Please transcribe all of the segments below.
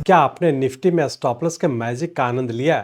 क्या आपने निफ्टी में स्टॉप लॉस के मैजिक का आनंद लिया?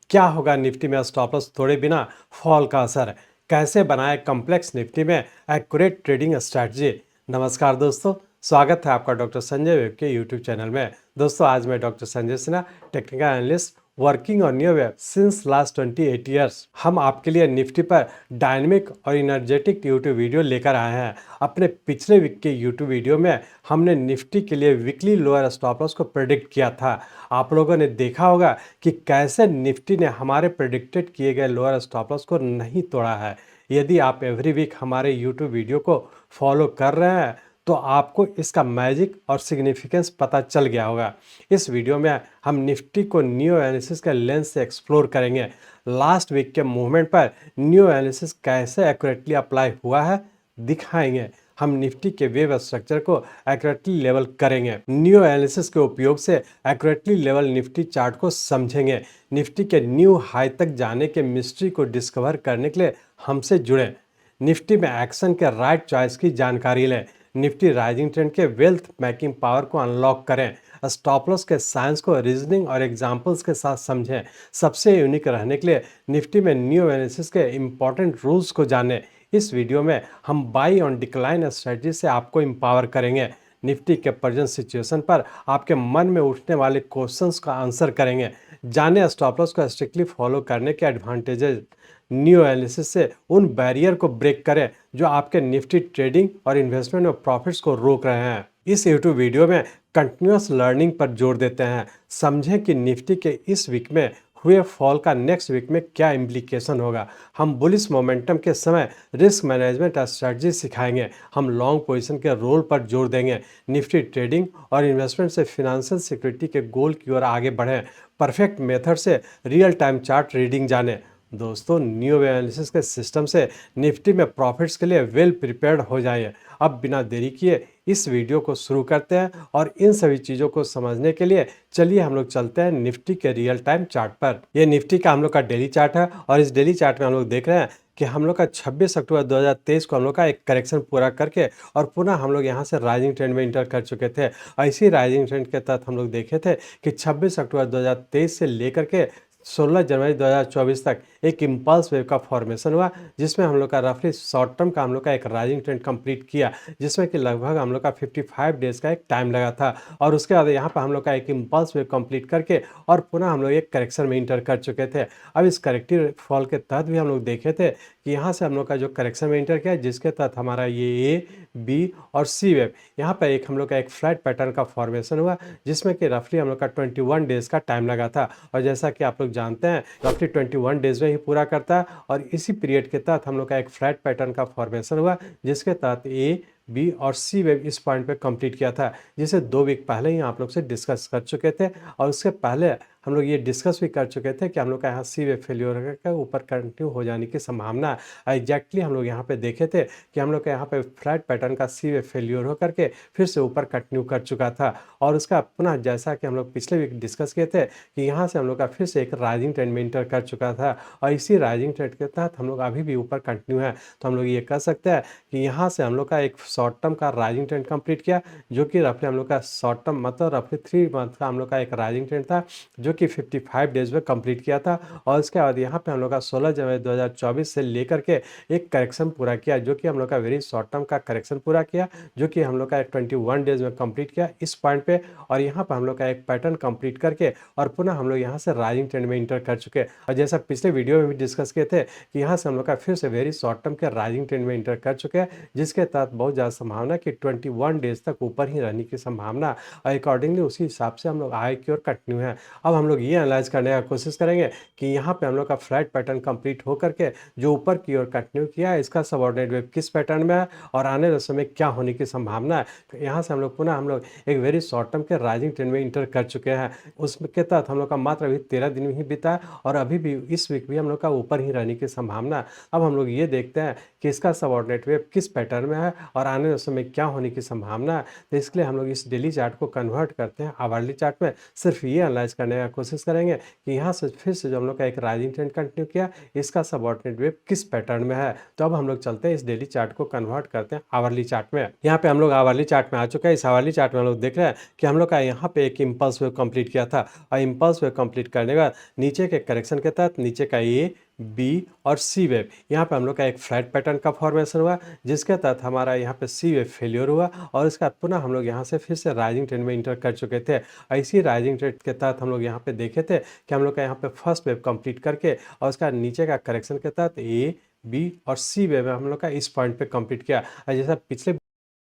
क्या होगा निफ्टी में स्टॉप लॉस तोड़े बिना फॉल का असर? कैसे बनाए कॉम्प्लेक्स निफ्टी में एक्यूरेट ट्रेडिंग स्ट्रैटेजी? नमस्कार दोस्तों, स्वागत है आपका डॉक्टर संजय वेब के यूट्यूब चैनल में। दोस्तों, आज मैं doctor Sanjay Sinha, technical analyst working on new web since last 28 years. हम आपके लिए निफ्टी पर डायनेमिक और इनर्जेटिक यूट्यूब वीडियो लेकर आए हैं। अपने पिछले वीक के यूट्यूब वीडियो में हमने निफ्टी के लिए वीकली लोअर स्टॉप लॉस को प्रेडिक्ट किया था। आप लोगों ने देखा होगा कि कैसे निफ्टी ने हमारे प्रेडिक्टेड किए गए लोअर स्टॉप लॉस को नहीं तोड़ा है। यदि आप एवरी वीक हमारे यूट्यूब वीडियो को फॉलो कर रहे हैं तो आपको इसका मैजिक और सिग्निफिकेंस पता चल गया होगा। इस वीडियो में हम निफ्टी को न्यू एनालिसिस के लेंस से एक्सप्लोर करेंगे। लास्ट वीक के मूवमेंट पर न्यू एनालिसिस कैसे एक्यूरेटली अप्लाई हुआ है दिखाएंगे। हम निफ्टी के वेव स्ट्रक्चर को एक्यूरेटली लेवल करेंगे। न्यू एनालिसिस के उपयोग से एक्यूरेटली लेवल निफ्टी चार्ट को समझेंगे। निफ्टी के न्यू हाई तक जाने के मिस्ट्री को डिस्कवर करने के लिए हमसे जुड़े। निफ्टी में एक्शन के राइट चॉइस की जानकारी लें। निफ्टी राइजिंग ट्रेंड के वेल्थ मेकिंग पावर को अनलॉक करें। स्टॉप लॉस के साइंस को रीजनिंग और एग्जाम्पल्स के साथ समझें। सबसे यूनिक रहने के लिए निफ्टी में न्यू एनालिसिस के इंपॉर्टेंट रूल्स को जानें। इस वीडियो में हम बाई ऑन डिक्लाइन स्ट्रेटजी से आपको एम्पावर करेंगे। निफ्टी के प्रेजेंट सिचुएशन पर आपके मन में उठने वाले क्वेश्चंस का आंसर करेंगे। जाने स्टॉप लॉस को स्ट्रिक्टली फॉलो करने के एडवांटेजेस। न्यू एनालिसिस से उन बैरियर को ब्रेक करें जो आपके निफ्टी ट्रेडिंग और इन्वेस्टमेंट में प्रॉफिट्स को रोक रहे हैं। इस यूट्यूब वीडियो में कंटिन्यूस लर्निंग पर जोर देते हैं। समझें कि निफ्टी के इस वीक में हुए फॉल का नेक्स्ट वीक में क्या इम्प्लीकेशन होगा। हम बुलिश मोमेंटम के समय रिस्क मैनेजमेंट स्ट्रेटजी सिखाएंगे। हम लॉन्ग पोजीशन के रोल पर जोर देंगे। निफ्टी ट्रेडिंग और इन्वेस्टमेंट से फिनेंशियल सिक्योरिटी के गोल की ओर आगे बढ़ें। परफेक्ट मेथड से रियल टाइम चार्ट रीडिंग जानें। दोस्तों, न्यू एनालिसिस के सिस्टम से निफ्टी में प्रॉफिट्स के लिए वेल प्रिपेयर्ड हो जाइए। अब बिना देरी किए इस वीडियो को शुरू करते हैं और इन सभी चीज़ों को समझने के लिए चलिए हम लोग चलते हैं निफ्टी के रियल टाइम चार्ट पर। ये निफ्टी का हम लोग का डेली चार्ट है और इस डेली चार्ट में हम लोग देख रहे हैं कि हम लोग का 26 अक्टूबर 2023 को हम लोग का एक करेक्शन पूरा करके और पुनः हम लोग यहाँ से राइजिंग ट्रेंड में इंटर कर चुके थे। ऐसी राइजिंग ट्रेंड के तहत हम लोग देखे थे कि 26 अक्टूबर 2023 से लेकर के 16 जनवरी 2024 तक एक इम्पल्स वेव का फॉर्मेशन हुआ, जिसमें हम लोग का रफली शॉर्ट टर्म का हम लोग का एक राइजिंग ट्रेंड कंप्लीट किया, जिसमें कि लगभग हम लोग का 55 डेज का एक टाइम लगा था। और उसके बाद यहाँ पर हम लोग का एक इम्पल्स वेव कंप्लीट करके और पुनः हम लोग एक करेक्शन में इंटर कर चुके थे। अब इस करेक्टिव फॉल के तहत भी हम लोग देखे थे कि यहाँ से हम लोग का जो करेक्शन में इंटर किया, जिसके तहत हमारा ये ए, बी और सी वेव यहाँ पर एक हम लोग का एक फ्लैट पैटर्न का फॉर्मेशन हुआ, जिसमें कि रफली हम लोग का 21 डेज का टाइम लगा था। और जैसा कि आप लोग जानते हैं रफली 21 डेज में ही पूरा करता है और इसी पीरियड के तहत हम लोग का एक फ्लैट पैटर्न का फॉर्मेशन हुआ, जिसके तहत ए, बी और सी वेव इस पॉइंट पे कंप्लीट किया था, जिसे 2 वीक पहले ही आप लोग से डिस्कस कर चुके थे। और उसके पहले हम लोग ये डिस्कस भी कर चुके थे कि हम लोग का यहाँ सी वेव फेल्योर का ऊपर कंटिन्यू हो जाने की संभावना है। एग्जैक्टली हम लोग यहाँ पे देखे थे कि हम लोग का यहाँ पे फ्लैट पैटर्न का सी वेव फेल्योर हो करके फिर से ऊपर कंटिन्यू कर चुका था। और उसका पुनः जैसा कि हम लोग पिछले वीक डिस्कस किए थे कि यहाँ से हम लोग का फिर से एक राइजिंग ट्रेंड में इंटर कर चुका था और इसी राइजिंग ट्रेंड के तहत हम लोग अभी भी ऊपर कंटिन्यू है। तो हम लोग ये कह सकते हैं कि यहाँ से हम लोग का एक शॉर्ट टर्म का राइजिंग ट्रेंड कंप्लीट किया, जो कि रफली हम लोग का शॉर्ट टर्म मतलब रफली 3 मंथ का हम लोग का एक राइजिंग ट्रेंड था, जो कि 55 डेज में कंप्लीट किया था। और उसके बाद यहाँ पे हम लोग का 16 जनवरी 2024 से लेकर के एक करेक्शन पूरा किया, जो कि हम लोग का वेरी शॉर्ट टर्म का करेक्शन पूरा किया, जो कि हम लोग का 21 डेज में कंप्लीट किया इस पॉइंट पे। और यहाँ पर हम लोग का एक पैटर्न कंप्लीट करके और पुनः हम लोग यहाँ से राइजिंग ट्रेंड में इंटर कर चुके। और जैसा पिछले वीडियो में भी डिस्कस किए थे कि यहाँ से हम लोग का फिर से वेरी शॉर्ट टर्म के राइजिंग ट्रेंड में इंटर कर चुके हैं, जिसके तहत बहुत ज़्यादा संभावना कि 21 डेज तक ऊपर ही रहने की संभावना और अकॉर्डिंगली उसी हिसाब से हम लोग आगे की ओर कंटिन्यू है। अब हम लोग ये एनालाइज करने का कोशिश करेंगे कि यहाँ पे हम लोग का फ्लैट पैटर्न कंप्लीट हो करके जो ऊपर की ओर कंटिन्यू किया है, इसका सबऑर्डिनेट वेव किस पैटर्न में है और आने वाले समय क्या होने की संभावना है। तो यहाँ से हम लोग पुनः हम लोग एक वेरी शॉर्ट टर्म के राइजिंग ट्रेंड में इंटर कर चुके हैं। उसके तहत हम लोग का मात्र अभी 13 दिन ही बीता है और अभी भी इस वीक भी हम लोग का ऊपर ही रहने की संभावना। अब हम लोग ये देखते हैं कि इसका सबऑर्डिनेट वेव किस पैटर्न में है और आने वाले समय क्या होने की संभावना है। तो इसके लिए हम लोग इस डेली चार्ट को कन्वर्ट करते हैं आवरली चार्ट में। सिर्फ ये एनालाइज करने का कोशिश करेंगे कि यहाँ से फिर से जो हम लोग का एक राइजिंग ट्रेंड कंटिन्यू किया, इसका सबऑर्डिनेट वेव किस पैटर्न में है। तो अब हम लोग चलते हैं इस डेली चार्ट को कन्वर्ट करते हैं आवरली चार्ट में। यहाँ पे हम लोग आवरली चार्ट में आ चुके हैं। इस आवरली चार्ट में हम लोग देख रहे हैं कि हम लोग का यहाँ पे एक इम्पल्स वेव कंप्लीट किया था और इम्पल्स वेव कंप्लीट करने के बाद नीचे के करेक्शन के तहत नीचे का ए बी और सी वेव, यहाँ पे हम लोग का एक फ्लैट पैटर्न का फॉर्मेशन हुआ, जिसके तहत हमारा यहाँ पे सी वेव फेलियर हुआ और इसका पुनः हम लोग यहाँ से फिर से राइजिंग ट्रेंड में इंटर कर चुके थे। ऐसी राइजिंग ट्रेंड के तहत हम लोग यहाँ पे देखे थे कि हम लोग का यहाँ पे फर्स्ट वेव कंप्लीट करके और उसका नीचे का करेक्शन के तहत ए बी और सी वेव हम लोग का इस पॉइंट पे कंप्लीट किया। और जैसा पिछले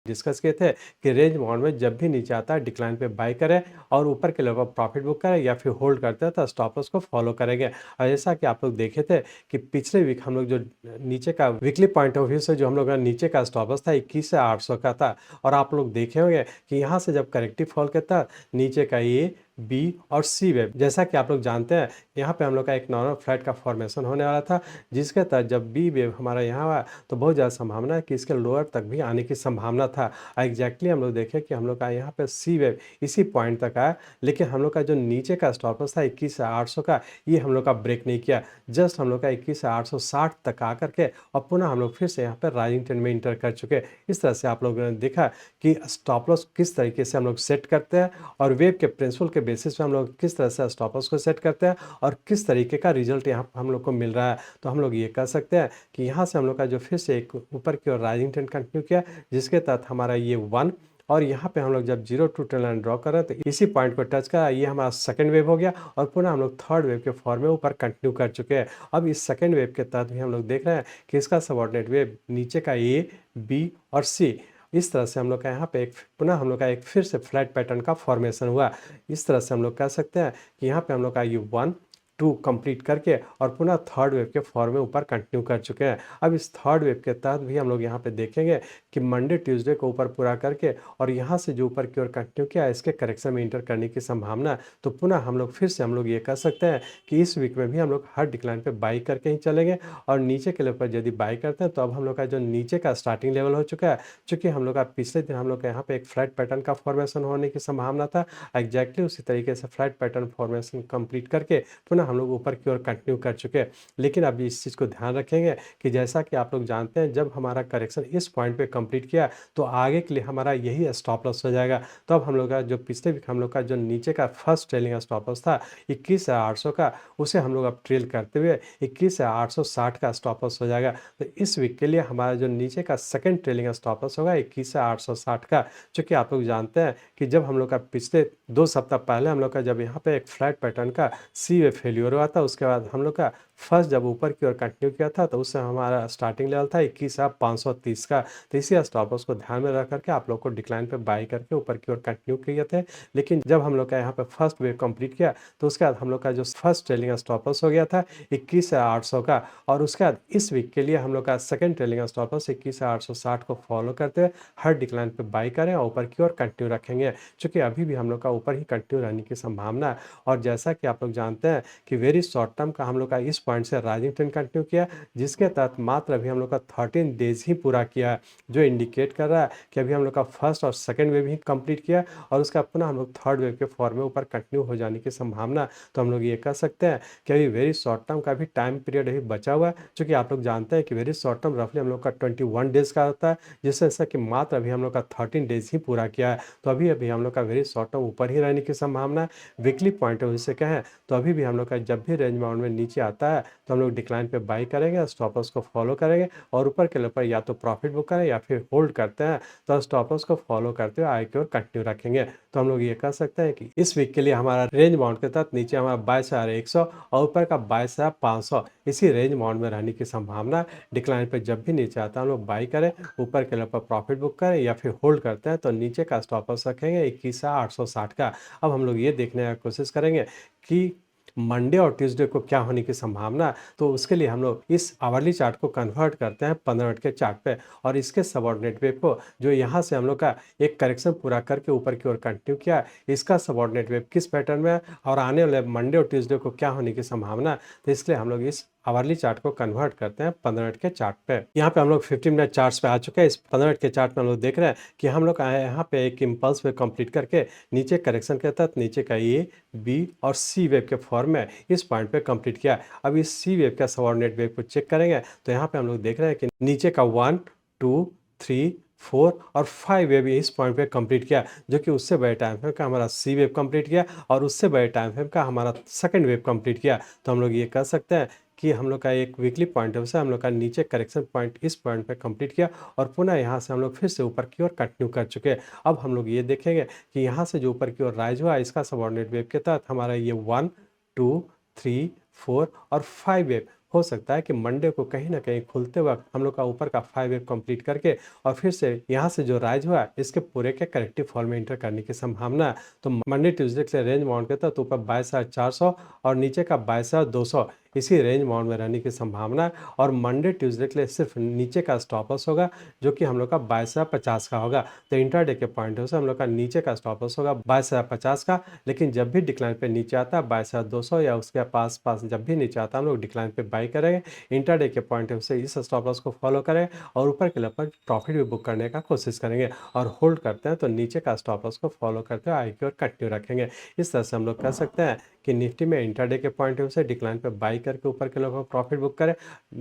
डिस्कस किए थे कि रेंज बाउंड में जब भी नीचे आता है डिक्लाइन पे बाय करें और ऊपर के लेवल पर प्रॉफिट बुक करें या फिर होल्ड करते हैं तो स्टॉप लॉस को फॉलो करेंगे। और जैसा कि आप लोग देखे थे कि पिछले वीक हम लोग जो नीचे का वीकली पॉइंट ऑफ व्यू से जो हम लोग का नीचे का स्टॉप लॉस था 21 से 800 का था और आप लोग देखे होंगे कि यहाँ से जब करेक्टिव फॉल करता नीचे का ये बी और सी वेव, जैसा कि आप लोग जानते हैं यहाँ पे हम लोग का एक नॉर्मल फ्लैट का फॉर्मेशन होने वाला था, जिसके तहत जब बी वेव हमारा यहाँ हुआ तो बहुत ज़्यादा संभावना है कि इसके लोअर तक भी आने की संभावना था। एग्जैक्टली हम लोग देखें कि हम लोग का यहाँ पे सी वेव इसी पॉइंट तक आया, लेकिन हम लोग का जो नीचे का स्टॉप लॉस था 21 से 800 का, ये हम लोग का ब्रेक नहीं किया। जस्ट हम लोग का 21 से 860 तक आकर के और पुनः हम लोग फिर से यहाँ पर राइजिंग ट्रेंड में इंटर कर चुके। इस तरह से आप लोगों ने देखा कि स्टॉप लॉस किस तरीके से हम लोग सेट करते हैं और वेव के प्रिंसिपल के बेसिस पे हम लोग किस तरह से स्टॉप लॉस को सेट करते हैं और किस तरीके का रिजल्ट यहाँ हम लोग को मिल रहा है। तो हम लोग ये कह सकते हैं कि यहाँ से हम लोग का जो फिर से एक ऊपर की ओर राइजिंग ट्रेंड कंटिन्यू किया, जिसके तहत हमारा ये 1 और यहाँ पे हम लोग जब 0 टू ट्रेंड लाइन ड्रॉ कर रहे हैं तो इसी पॉइंट को टच करा, ये हमारा सेकंड वेव हो गया और पुनः हम लोग थर्ड वेव के फॉर्म में ऊपर कंटिन्यू कर चुके हैं। अब इस सेकंड वेव के तहत भी हम लोग देख रहे हैं कि इसका सबऑर्डिनेट वेव नीचे का ए बी और सी, इस तरह से हम लोग का यहाँ पे एक पुनः हम लोग का एक फिर से फ्लैट पैटर्न का फॉर्मेशन हुआ। इस तरह से हम लोग कह सकते हैं कि यहाँ पे हम लोग का ये 1 2 कंप्लीट करके और पुनः थर्ड वेव के फॉर्म में ऊपर कंटिन्यू कर चुके हैं। अब इस थर्ड वेव के तहत भी हम लोग यहाँ पे देखेंगे कि मंडे ट्यूसडे को ऊपर पूरा करके और यहाँ से जो ऊपर की ओर कंटिन्यू किया इसके करेक्शन में इंटर करने की संभावना। तो पुनः हम लोग फिर से हम लोग ये कह सकते हैं कि इस वीक में भी हम लोग हर डिक्लाइन पे बाई करके ही चलेंगे और नीचे के लेवल पर यदि बाई करते हैं तो अब हम लोग का जो नीचे का स्टार्टिंग लेवल हो चुका है, चूँकि हम लोग का पिछले दिन हम लोग का यहाँ पे एक फ्लैट पैटर्न का फॉर्मेशन होने की संभावना था, एग्जैक्टली उसी तरीके से फ्लैट पैटर्न फॉर्मेशन कंप्लीट करके पुनः हम लोग ऊपर की ओर कंटिन्यू कर चुके हैं। लेकिन अभी इस चीज़ को ध्यान रखेंगे कि जैसा कि आप लोग जानते हैं जब हमारा करेक्शन इस पॉइंट पे कंप्लीट किया तो आगे के लिए हमारा यही स्टॉप लॉस हो जाएगा। तो अब हम लोग का जो पिछले वीक हम लोग का जो नीचे का फर्स्ट ट्रेलिंग स्टॉप लॉस था 21 से 800 का, उसे हम लोग अब ट्रेल करते हुए 21 से 860 का स्टॉप लॉस हो जाएगा। तो इस वीक के लिए हमारा जो नीचे का सेकंड ट्रेलिंग स्टॉप लॉस होगा 21 से 860 का। चूँकि आप लोग जानते हैं कि जब हम लोग का पिछले 2 सप्ताह पहले हम लोग का जब यहाँ पे एक फ्लैट पैटर्न का सी वे फेल्यूर हुआ था, उसके बाद हम लोग का फर्स्ट जब ऊपर की ओर कंटिन्यू किया था तो उससे हमारा स्टार्टिंग लेवल था 21,530 का। तो इसी स्टॉप लॉस को ध्यान में रख करके आप लोग को डिक्लाइन पे बाई करके ऊपर की ओर कंटिन्यू किए थे। लेकिन जब हम लोग का यहाँ पे फर्स्ट वेव कंप्लीट किया तो उसके बाद हम लोग का जो फर्स्ट ट्रेलिंग स्टॉप लॉस हो गया था 21,800 का और उसके बाद इस वीक के लिए हम लोग का सेकंड ट्रेलिंग स्टॉप लॉस 21,860 को फॉलो करते हुए हर डिक्लाइन पे बाई करें और ऊपर की ओर कंटिन्यू रखेंगे, क्योंकि अभी भी हम लोग का ऊपर ही कंटिन्यू रहने की संभावना है। और जैसा कि आप लोग जानते हैं कि वेरी शॉर्ट टर्म का हम लोग का इस पॉइंट से राइजिंग ट्रेंड कंटिन्यू किया, जिसके तहत मात्र अभी हम लोग का 13 डेज ही पूरा किया है, जो इंडिकेट कर रहा है कि अभी हम लोग का फर्स्ट और सेकंड वेव ही कंप्लीट किया और उसका पुनः हम लोग थर्ड वेव के फॉर्म में ऊपर कंटिन्यू हो जाने की संभावना। तो हम लोग ये कह सकते हैं कि अभी वेरी शॉर्ट टर्म का भी टाइम पीरियड अभी बचा हुआ है, क्योंकि आप लोग जानते हैं कि वेरी शॉर्ट टर्म रफली हम लोग का 21 डेज का होता है, जिससे ऐसा कि मात्र अभी हम लोग का 13 डेज ही पूरा किया है। तो अभी अभी हम लोग का वेरी शॉर्ट टर्म ऊपर ही रहने की संभावना है। वीकली पॉइंट ऑफ व्यू से कहें तो अभी भी हम लोग का जब भी रेंज बाउंड में नीचे आता है तो हम लोग डिक्लाइन पे बाई करेंगे, स्टॉप लॉस को फॉलो करेंगे और ऊपर के लेवल पर या तो प्रॉफिट बुक करें या फिर होल्ड करते हैं तो स्टॉप लॉस को फॉलो करते हुए आगे की ओर कंटिन्यू रखेंगे। तो हम लोग ये कह सकते हैं कि इस वीक के लिए हमारा रेंज बाउंड के तहत नीचे हमारा 22,100 और ऊपर का 22,500 इसी रेंज बाउंड में रहने की संभावना। डिक्लाइन पे जब भी नीचे आता है हम लोग बाई करें, ऊपर के लेवल पर प्रॉफिट बुक करें या फिर होल्ड करते हैं तो नीचे का स्टॉप लॉस रखेंगे 21,860 का। अब हम लोग ये देखने की कोशिश करेंगे कि मंडे और ट्यूसडे को क्या होने की संभावना। तो उसके लिए हम लोग इस आवरली चार्ट को कन्वर्ट करते हैं 15 मिनट के चार्ट पे और इसके सबऑर्डिनेट वेव को जो यहाँ से हम लोग का एक करेक्शन पूरा करके ऊपर की ओर कंटिन्यू किया, इसका सबऑर्डिनेट वेव किस पैटर्न में है और आने वाले मंडे और ट्यूसडे को क्या होने की संभावना। तो इसलिए हम लोग इस आवरली चार्ट को कन्वर्ट करते हैं 15 मिनट के चार्ट पे। यहाँ पे हम लोग 15 मिनट चार्ट्स पे आ चुके हैं। इस 15 मिनट के चार्ट में हम लोग देख रहे हैं कि हम लोग आए यहाँ पे एक इम्पल्स वेव कंप्लीट करके नीचे करेक्शन के तहत नीचे का ए बी और सी वेव के फॉर्म में इस पॉइंट पे कंप्लीट किया। अब इस सी वेव का सबऑर्डिनेट वेव को चेक करेंगे तो यहाँ पे हम लोग देख रहे हैं कि नीचे का 1 2 3 4 और 5 वेव इस पॉइंट पे कंप्लीट किया, जो कि उससे बड़े टाइम फ्रेम का हमारा सी वेव कंप्लीट किया और उससे बड़े टाइम फ्रेम का हमारा सेकंड वेव कंप्लीट किया। तो हम लोग ये कह सकते हैं कि हम लोग का एक वीकली पॉइंट ऑफ से हम लोग का नीचे करेक्शन पॉइंट इस पॉइंट पे कंप्लीट किया और पुनः यहाँ से हम लोग फिर से ऊपर की ओर कंटिन्यू कर चुके हैं। अब हम लोग ये देखेंगे कि यहाँ से जो ऊपर की ओर राइज हुआ इसका सबऑर्डिनेट वेव के तहत हमारा ये 1 2 3 4 और 5 वेव हो सकता है कि मंडे को कहीं ना कहीं खुलते वक्त हम लोग का ऊपर का 5 वेव कंप्लीट करके और फिर से यहाँ से जो राइज हुआ इसके पूरे के करेक्टिव फॉल में इंटर करने की संभावना है। तो मंडे ट्यूसडे के लिए रेंज बाउंड के तहत ऊपर 22,400 और नीचे का 22,200 इसी रेंज बाउंड में रहने की संभावना है। और मंडे ट्यूसडे के लिए सिर्फ नीचे का स्टॉप लॉस होगा जो कि हम लोग का 22,050 का होगा। तो इंटरडे के पॉइंट से हम लोग का नीचे का स्टॉप लॉस होगा 22,050 का, लेकिन जब भी डिक्लाइन पे नीचे आता है 22,200 या उसके पास जब भी नीचे आता है हम लोग डिक्लाइन पे बाई करेंगे। इंटरडे के पॉइंट से इस स्टॉप लॉस को फॉलो करें और ऊपर के लेवल पर प्रॉफिट भी बुक करने का कोशिश करेंगे और होल्ड करते हैं तो नीचे का स्टॉप लॉस को फॉलो करते हुए आई की ओर कंटिन्यू रखेंगे। इस तरह से हम लोग कह सकते हैं कि निफ्टी में इंटरडे के पॉइंट से डिक्लाइन पे बाई करके ऊपर के लोगों को प्रॉफिट बुक करें,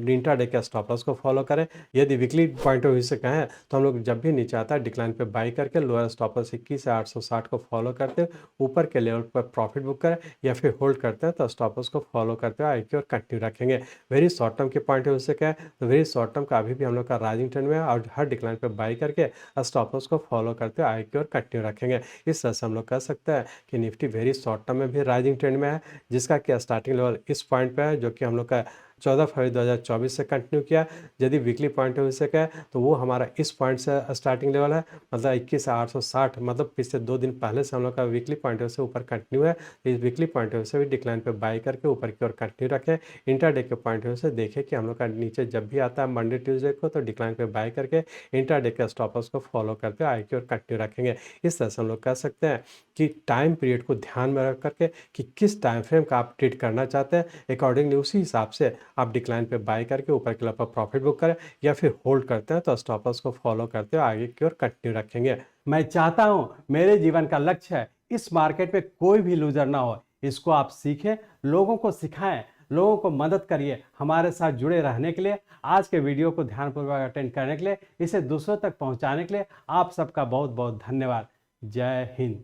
इंटरडे के स्टॉप लॉस को फॉलो करें। यदि वीकली पॉइंट ऑफ व्यू से कहें तो हम लोग जब भी नीचे आता है डिक्लाइन पे बाई करके लोअर स्टॉप लॉस 21,860 को फॉलो करते हैं ऊपर के लेवल पर प्रॉफिट बुक करें या फिर होल्ड करते हैं तो स्टॉप लॉस को फॉलो करते हुए आई की ओर कंटिन्यू रखेंगे। वेरी शॉर्ट टर्म के पॉइंट ऑफ व्यू से कहें तो वेरी शॉर्ट टर्म का अभी भी हम लोग का राइजिंग ट्रेंड में है और हर डिक्लाइन पे बाई करके स्टॉप लॉस को फॉलो करते हुए आई की ओर कंटिन्यू रखेंगे। इस तरह से हम लोग कह सकते हैं कि निफ्टी वेरी शॉर्ट टर्म में भी राइजिंग ट्रेंड में है, जिसका कि स्टार्टिंग लेवल इस पॉइंट पे है जो कि हम लोग का 14 फरवरी 2024 से कंटिन्यू किया। यदि वीकली पॉइंट ऑफ व्यू से कहें तो वो हमारा इस पॉइंट से स्टार्टिंग लेवल है, मतलब 21,860, मतलब पिछले 2 दिन पहले से हम लोग का वीकली पॉइंट ऑफ व्यू से ऊपर कंटिन्यू है। इस वीकली पॉइंट ऑफ व्यू से भी डिक्लाइन पे बाई करके ऊपर की ओर कंटिन्यू रखें। इंटरडे के पॉइंट ऑफ व्यू से देखें कि हम लोग का नीचे जब भी आता है मंडे ट्यूसडे को तो डिक्लाइन पे बाई करके इंटरडे के स्टॉप लॉस को फॉलो करते हुए आई की ओर कंटिन्यू रखेंगे। इस तरह से हम लोग कह सकते हैं कि टाइम पीरियड को ध्यान में रख करके कि किस टाइम फ्रेम का आप ट्रेड करना चाहते हैं अकॉर्डिंगली उसी हिसाब से आप डिक्लाइन पे बाय करके ऊपर के लेवल पर प्रॉफिट बुक करें या फिर होल्ड करते हैं तो स्टॉप लॉस को फॉलो करते हुए आगे की ओर कंटिन्यू रखेंगे। मैं चाहता हूं मेरे जीवन का लक्ष्य है इस मार्केट में कोई भी लूजर ना हो। इसको आप सीखें, लोगों को सिखाएं, लोगों को मदद करिए। हमारे साथ जुड़े रहने के लिए, आज के वीडियो को ध्यानपूर्वक अटेंड करने के लिए, इसे दूसरों तक पहुंचाने के लिए आप सबका बहुत बहुत धन्यवाद। जय हिंद।